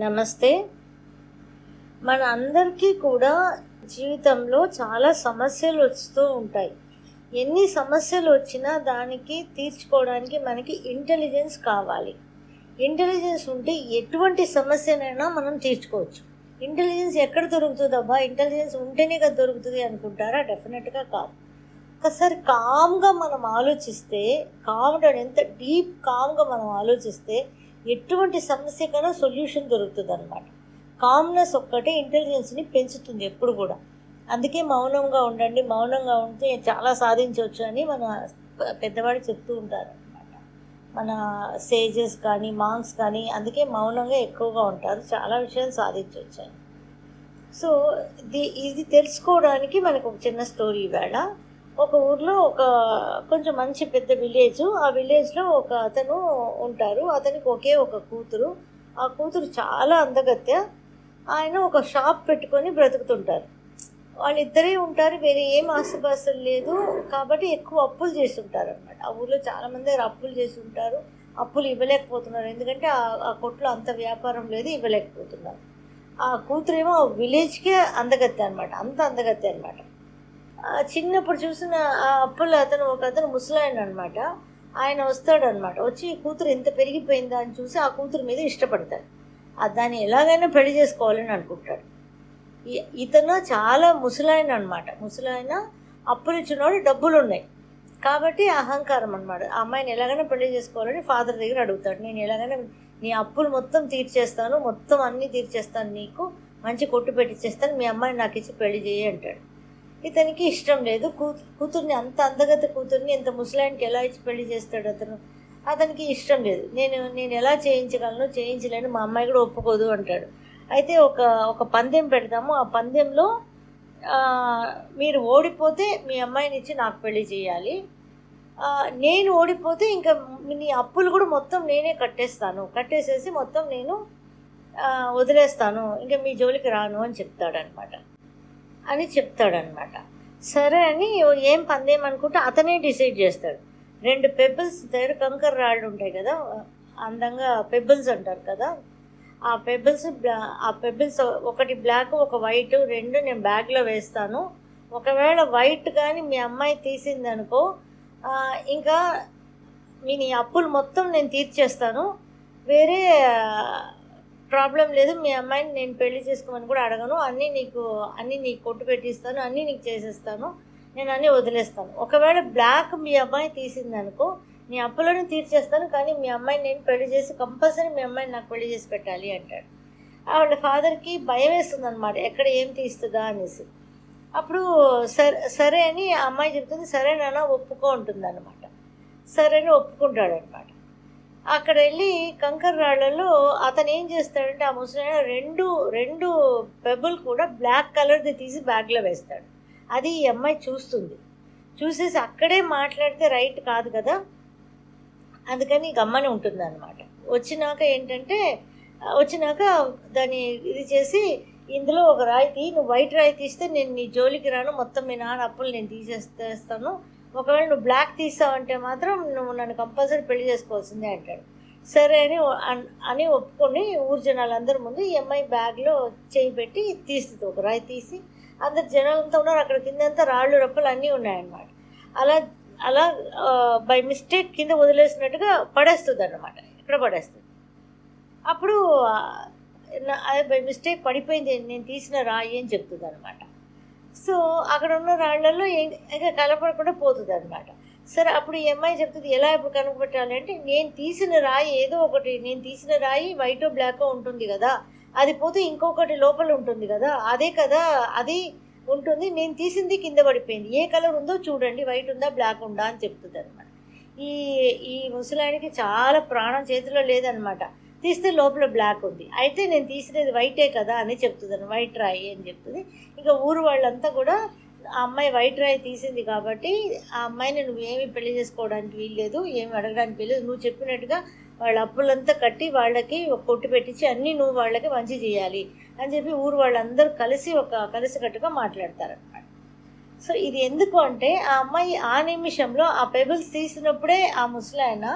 నమస్తే. మన అందరికీ కూడా జీవితంలో చాలా సమస్యలు వస్తూ ఉంటాయి. ఎన్ని సమస్యలు వచ్చినా దానికి తీర్చుకోవడానికి మనకి ఇంటెలిజెన్స్ కావాలి. ఇంటెలిజెన్స్ ఉంటే ఎటువంటి సమస్యనైనా మనం తీర్చుకోవచ్చు. ఇంటెలిజెన్స్ ఎక్కడ దొరుకుతుందబ్బా, ఇంటెలిజెన్స్ ఉంటేనే కదా దొరుకుతుంది అనుకుంటారా? డెఫినెట్గా కాదు. ఒకసారి కామ్గా మనం ఆలోచిస్తే, ఎంత డీప్ కామ్గా మనం ఆలోచిస్తే ఎటువంటి సమస్యకైనా సొల్యూషన్ దొరుకుతుంది అనమాట. కామ్నెస్ ఒక్కటే ఇంటెలిజెన్స్ని పెంచుతుంది ఎప్పుడు కూడా. అందుకే మౌనంగా ఉండండి, మౌనంగా ఉంటే చాలా సాధించవచ్చు అని మన పెద్దవాళ్ళు చెప్తూ ఉంటారు అనమాట. మన సేజెస్ కానీ మాంగ్స్ కానీ అందుకే మౌనంగా ఎక్కువగా ఉంటారు, చాలా విషయాలు సాధించవచ్చు అని. సో ఇది తెలుసుకోవడానికి మనకు ఒక చిన్న స్టోరీ. ఈవేళ ఒక ఊర్లో కొంచెం మంచి పెద్ద విలేజ్. ఆ విలేజ్లో ఒక అతను ఉంటారు. అతనికి ఒకే ఒక కూతురు. ఆ కూతురు చాలా అందగత్య. ఆయన ఒక షాప్ పెట్టుకొని బ్రతుకుతుంటారు. వాళ్ళిద్దరే ఉంటారు, వేరే ఏం ఆస్తుపాస్తులు లేదు. కాబట్టి ఎక్కువ అప్పులు చేస్తుంటారు అనమాట. ఆ ఊళ్ళో చాలామంది అప్పులు చేసి ఉంటారు. అప్పులు ఇవ్వలేకపోతున్నారు, ఎందుకంటే ఆ కొట్లో అంత వ్యాపారం లేదు, ఇవ్వలేకపోతున్నారు. ఆ కూతురేమో విలేజ్కే అందగత్య అనమాట, అంత అందగత్య అనమాట. చిన్నప్పుడు చూసిన ఆ అప్పులు ఒక అతను ముసలాయన అనమాట. ఆయన వస్తాడనమాట. వచ్చి కూతురు ఎంత పెరిగిపోయిందా అని చూసి ఆ కూతురు మీద ఇష్టపడతాడు. దాన్ని ఎలాగైనా పెళ్లి చేసుకోవాలని అనుకుంటాడు. ఇతను చాలా ముసలాయన అనమాట. ముసలాయన అప్పులు ఇచ్చినవాడు, డబ్బులు ఉన్నాయి కాబట్టి అహంకారం అనమాట. ఆ అమ్మాయిని ఎలాగైనా పెళ్లి చేసుకోవాలని ఫాదర్ దగ్గర అడుగుతాడు. నేను ఎలాగైనా నీ అప్పులు మొత్తం తీర్చేస్తాను, మొత్తం అన్నీ తీర్చేస్తాను, నీకు మంచి కొట్టు పెట్టించేస్తాను, మీ అమ్మాయిని నాకు ఇచ్చి పెళ్లి చేయి అంటాడు. ఇతనికి ఇష్టం లేదు. కూతుర్ని, అంత అందగత కూతుర్ని ఇంత ముసలాయనకి ఎలా ఇచ్చి పెళ్లి చేస్తాడు అతనికి ఇష్టం లేదు. నేను ఎలా చేయించలేను, మా అమ్మాయి కూడా ఒప్పుకోదు అంటాడు. అయితే ఒక పందెం పెడతాము, ఆ పందెంలో మీరు ఓడిపోతే మీ అమ్మాయిని ఇచ్చి నాకు పెళ్లి చేయాలి, నేను ఓడిపోతే ఇంకా నీ అప్పులు కూడా మొత్తం నేనే కట్టేసేసి మొత్తం నేను వదిలేస్తాను, ఇంకా మీ జోలికి రాను అని చెప్తాడనమాట. సరే అని ఏం పందేం అనుకుంటే అతనే డిసైడ్ చేస్తాడు. 2 పెబుల్స్ దగ్గర కంకర రాళ్ళు ఉంటాయి కదా, అందంగా పెబుల్స్ అంటారు కదా, ఆ పెబుల్స్ ఒకటి బ్లాక్ ఒక వైట్, 2 నేను బ్యాగ్లో వేస్తాను. ఒకవేళ వైట్ కానీ మీ అమ్మాయి తీసింది అనుకో, ఇంకా నీ అప్పులు మొత్తం నేను తీర్చేస్తాను, వేరే ప్రాబ్లం లేదు, మీ అమ్మాయిని నేను పెళ్లి చేసుకోమని కూడా అడగను, అన్నీ నీకు కొట్టు పెట్టిస్తాను, అన్నీ నీకు చేసేస్తాను, నేను అన్నీ వదిలేస్తాను. ఒకవేళ బ్లాక్ మీ అమ్మాయి తీసిందనుకో, నీ అప్పులను తీర్చేస్తాను, కానీ మీ అమ్మాయిని నేను పెళ్లి చేసి కంపల్సరీ మీ అమ్మాయిని నాకు పెళ్లి చేసి పెట్టాలి అంటాడు. వాళ్ళ ఫాదర్కి భయం వేస్తుంది అనమాట, ఎక్కడ ఏం తీస్తుందా అనేసి. అప్పుడు సరే అని ఆ అమ్మాయి చెప్తుంది. సరే నాన్న ఒప్పుకో ఉంటుంది అనమాట. సరే అని ఒప్పుకుంటాడనమాట. అక్కడ వెళ్ళి కంకర రాళ్లలో అతను ఏం చేస్తాడంటే, ఆ ముసలాయన రెండు పెబుల్ కూడా బ్లాక్ కలర్ది తీసి బ్యాగ్లో వేస్తాడు. అది ఈ అమ్మాయి చూసేసి అక్కడే మాట్లాడితే రైట్ కాదు కదా, అందుకని గమ్మని ఉంటుంది అనమాట. వచ్చినాక దాన్ని ఇది చేసి, ఇందులో ఒక రాయి నువ్వు వైట్ రాయి తీస్తే నేను నీ జోలికి రాను, మొత్తం మీ నాన్న అప్పులు నేను తీసేస్తాను, ఒకవేళ నువ్వు బ్లాక్ తీసావంటే మాత్రం నువ్వు నన్ను కంపల్సరీ పెళ్లి చేసుకోవాల్సిందే అంటాడు. సరే అని ఒప్పుకొని ఊరు జనాలందరి ముందు ఈ అమ్మాయి బ్యాగ్లో చేయి పెట్టి తీస్తుంది. ఒక రాయి తీసి అందరు జనాలంతా ఉన్నారు, అక్కడ కిందంతా రాళ్ళు రప్పలు అన్నీ ఉన్నాయన్నమాట. అలా బై మిస్టేక్ కింద వదిలేసినట్టుగా పడేస్తుంది అన్నమాట. ఇక్కడ పడేస్తుంది. అప్పుడు బై మిస్టేక్ పడిపోయింది, నేను తీసిన రాయి అని చెప్తుంది అనమాట. సో అక్కడ ఉన్న రాళ్లలో ఇంకా కలపడకుండా పోతుంది అనమాట. సరే అప్పుడు ఈ అమ్మాయి చెప్తుంది, ఎలా ఇప్పుడు కనుగొట్టాలి అంటే, నేను తీసిన రాయి వైటో బ్లాకో ఉంటుంది కదా, అది పోతే ఇంకొకటి లోపల ఉంటుంది కదా, అదే కదా అది ఉంటుంది, నేను తీసింది కింద పడిపోయింది, ఏ కలర్ ఉందో చూడండి, వైట్ ఉందా బ్లాక్ ఉందా అని చెప్తుంది అనమాట. ఈ ముసలాయనకి చాలా ప్రాణం చేతిలో లేదనమాట. తీస్తే లోపల బ్లాక్ ఉంది, అయితే నేను తీసినది వైటే కదా అని చెప్తుంది, వైట్ రాయి అని చెప్తుంది. ఇంకా ఊరు వాళ్ళంతా కూడా ఆ అమ్మాయి వైట్ రాయి తీసింది కాబట్టి ఆ అమ్మాయిని నువ్వేమి పెళ్లి చేసుకోవడానికి వీల్లేదు, ఏమి అడగడానికి వీల్లేదు, నువ్వు చెప్పినట్టుగా వాళ్ళ అప్పులంతా కట్టి వాళ్ళకి ఒక కొట్టు పెట్టించి అన్నీ నువ్వు వాళ్ళకి మంచి చేయాలి అని చెప్పి ఊరు వాళ్ళందరూ కలిసికట్టుగా మాట్లాడతారనమాట. సో ఇది ఎందుకు అంటే, ఆ అమ్మాయి ఆ నిమిషంలో ఆ పెబుల్స్ తీసినప్పుడే ఆ ముసలాయన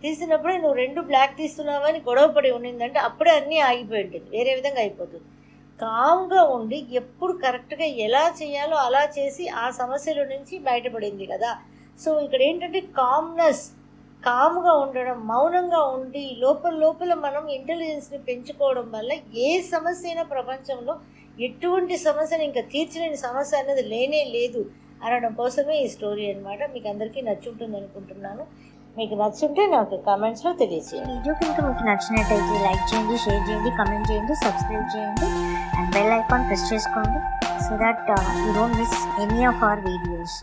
తీసినప్పుడే నువ్వు 2 బ్లాక్ తీస్తున్నావని గొడవ పడి ఉన్నిందంటే అప్పుడే అన్నీ ఆగిపోయి ఉంటుంది, వేరే విధంగా అయిపోతుంది. కామ్గా ఉండి ఎప్పుడు కరెక్ట్గా ఎలా చేయాలో అలా చేసి ఆ సమస్యల నుంచి బయటపడింది కదా. సో ఇక్కడ ఏంటంటే కామ్గా ఉండడం, మౌనంగా ఉండి లోపల మనం ఇంటెలిజెన్స్ని పెంచుకోవడం వల్ల ఏ సమస్య అయినా ప్రపంచంలో ఎటువంటి సమస్యను ఇంకా తీర్చలేని సమస్య అనేది లేనే లేదు అనడం కోసమే ఈ స్టోరీ అనమాట. మీకు అందరికీ నచ్చుంటుంది అనుకుంటున్నాను. మీకు నచ్చుంటే నాకు కామెంట్స్లో తెలియజేయండి. వీడియో కనుక మీకు నచ్చినట్టయితే లైక్ చేయండి, షేర్ చేయండి, కమెంట్ చేయండి, సబ్స్క్రైబ్ చేయండి అండ్ బెల్ ఐకాన్ ప్రెస్ చేసుకోండి so that you don't miss any of our videos.